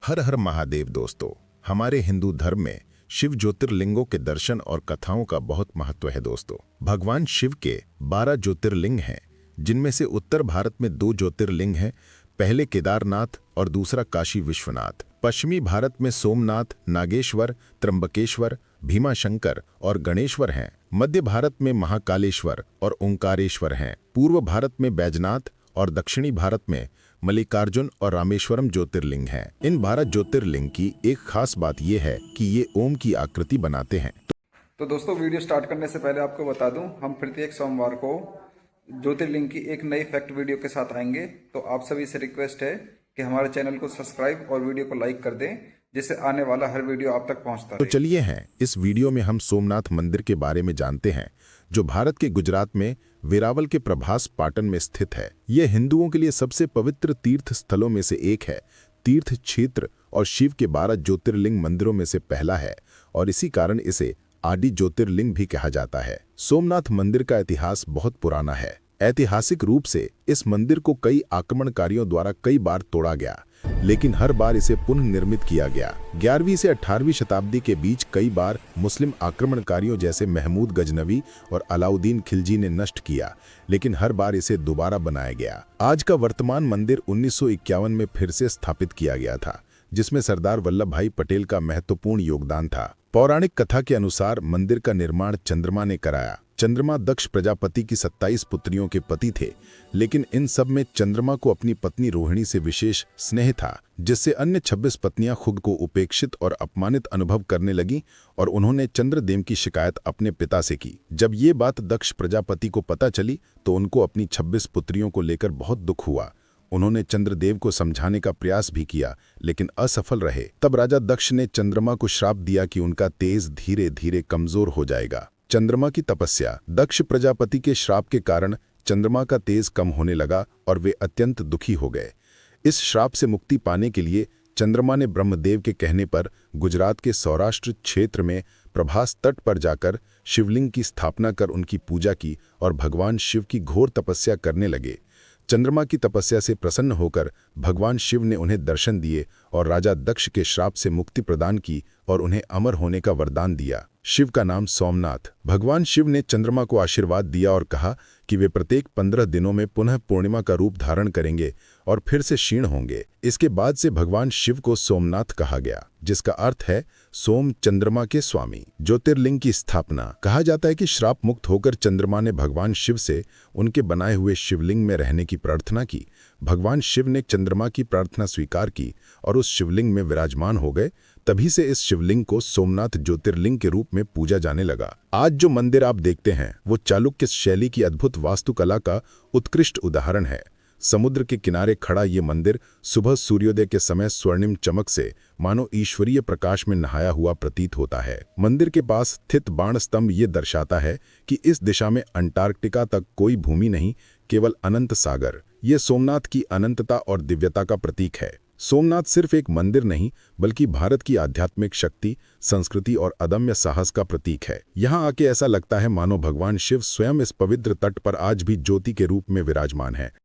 हर हर महादेव दोस्तों, हमारे हिंदू धर्म में शिव ज्योतिर्लिंगों के दर्शन और कथाओं का बहुत महत्व है दोस्तों। भगवान शिव के 12 ज्योतिर्लिंग हैं, जिनमें से उत्तर भारत में 2 ज्योतिर्लिंग हैं। पहले केदारनाथ और दूसरा काशी विश्वनाथ। पश्चिमी भारत में सोमनाथ, नागेश्वर, त्र्यंबकेश्वर, भीमाशंकर और गणेश्वर हैं। मध्य भारत में महाकालेश्वर और ओंकारेश्वर हैं। पूर्व भारत में बैजनाथ और दक्षिणी भारत में मल्लिकार्जुन और रामेश्वरम ज्योतिर्लिंग हैं। इन 12 ज्योतिर्लिंग की एक खास बात यह है कि ये ओम की आकृति बनाते हैं। तो दोस्तों, वीडियो स्टार्ट करने से पहले आपको बता दूं, हम प्रत्येक सोमवार को ज्योतिर्लिंग की एक नई फैक्ट वीडियो के साथ आएंगे। तो आप सभी से रिक्वेस्ट है कि हमारे चैनल को सब्सक्राइब और वीडियो को लाइक कर दें, जिससे आने वाला हर वीडियो आप तक पहुंचता तो रहे। चलिए हैं इस वीडियो में हम सोमनाथ मंदिर के बारे में जानते हैं, जो भारत के गुजरात में वेरावल के प्रभास पाटन में स्थित है। यह हिंदुओं के लिए सबसे पवित्र तीर्थ स्थलों में से एक है। तीर्थ क्षेत्र और शिव के 12 ज्योतिर्लिंग मंदिरों में से पहला है और इसी कारण इसे आदि ज्योतिर्लिंग भी कहा जाता है। सोमनाथ मंदिर का इतिहास बहुत पुराना है। ऐतिहासिक रूप से इस मंदिर को कई आक्रमणकारियों द्वारा कई बार तोड़ा गया, लेकिन हर बार इसे पुनर्निर्मित किया गया। 11वीं से 18वीं शताब्दी के बीच कई बार मुस्लिम आक्रमणकारियों जैसे महमूद गजनवी और अलाउद्दीन खिलजी ने नष्ट किया, लेकिन हर बार इसे दोबारा बनाया गया। आज का वर्तमान मंदिर 1951 में फिर से स्थापित किया गया था, जिसमें सरदार वल्लभ भाई पटेल का महत्वपूर्ण योगदान था। पौराणिक कथा के अनुसार मंदिर का निर्माण चंद्रमा ने कराया। चंद्रमा दक्ष प्रजापति की 27 पुत्रियों के पति थे, लेकिन इन सब में चंद्रमा को अपनी पत्नी रोहिणी से विशेष स्नेह था, जिससे अन्य 26 पत्नियां खुद को उपेक्षित और अपमानित अनुभव करने लगीं और उन्होंने चंद्रदेव की शिकायत अपने पिता से की। जब ये बात दक्ष प्रजापति को पता चली तो उनको अपनी 26 पुत्रियों को लेकर बहुत दुख हुआ। उन्होंने चंद्रदेव को समझाने का प्रयास भी किया, लेकिन असफल रहे। तब राजा दक्ष ने चंद्रमा को श्राप दिया कि उनका तेज धीरे धीरे कमजोर हो जाएगा। चंद्रमा की तपस्या। दक्ष प्रजापति के श्राप के कारण चंद्रमा का तेज कम होने लगा और वे अत्यंत दुखी हो गए। इस श्राप से मुक्ति पाने के लिए चंद्रमा ने ब्रह्मदेव के कहने पर गुजरात के सौराष्ट्र क्षेत्र में प्रभास तट पर जाकर शिवलिंग की स्थापना कर उनकी पूजा की और भगवान शिव की घोर तपस्या करने लगे। चंद्रमा की तपस्या से प्रसन्न होकर भगवान शिव ने उन्हें दर्शन दिए और राजा दक्ष के श्राप से मुक्ति प्रदान की और उन्हें अमर होने का वरदान दिया। शिव का नाम सोमनाथ। भगवान शिव ने चंद्रमा को आशीर्वाद दिया और कहा कि वे प्रत्येक 15 दिनों में पुनः पूर्णिमा का रूप धारण करेंगे और फिर से क्षीण होंगे। इसके बाद से भगवान शिव को सोमनाथ कहा गया, जिसका अर्थ है सोम, चंद्रमा के स्वामी। ज्योतिर्लिंग की स्थापना। कहा जाता है कि श्राप मुक्त होकर चंद्रमा ने भगवान शिव से उनके बनाए हुए शिवलिंग में रहने की प्रार्थना की। भगवान शिव ने चंद्रमा की प्रार्थना स्वीकार की और उस शिवलिंग में विराजमान हो गए। तभी से इस शिवलिंग को सोमनाथ ज्योतिर्लिंग के रूप में पूजा जाने लगा। आज जो मंदिर आप देखते हैं वो चालुक्य शैली की अद्भुत वास्तुकला का उत्कृष्ट उदाहरण है। समुद्र के किनारे खड़ा ये मंदिर सुबह सूर्योदय के समय स्वर्णिम चमक से मानो ईश्वरीय प्रकाश में नहाया हुआ प्रतीत होता है। मंदिर के पास स्थित बाण स्तंभ ये दर्शाता है कि इस दिशा में अंटार्कटिका तक कोई भूमि नहीं, केवल अनंत सागर। ये सोमनाथ की अनंतता और दिव्यता का प्रतीक है। सोमनाथ सिर्फ एक मंदिर नहीं, बल्कि भारत की आध्यात्मिक शक्ति, संस्कृति और अदम्य साहस का प्रतीक है। यहाँ आके ऐसा लगता है मानो भगवान शिव स्वयं इस पवित्र तट पर आज भी ज्योति के रूप में विराजमान है।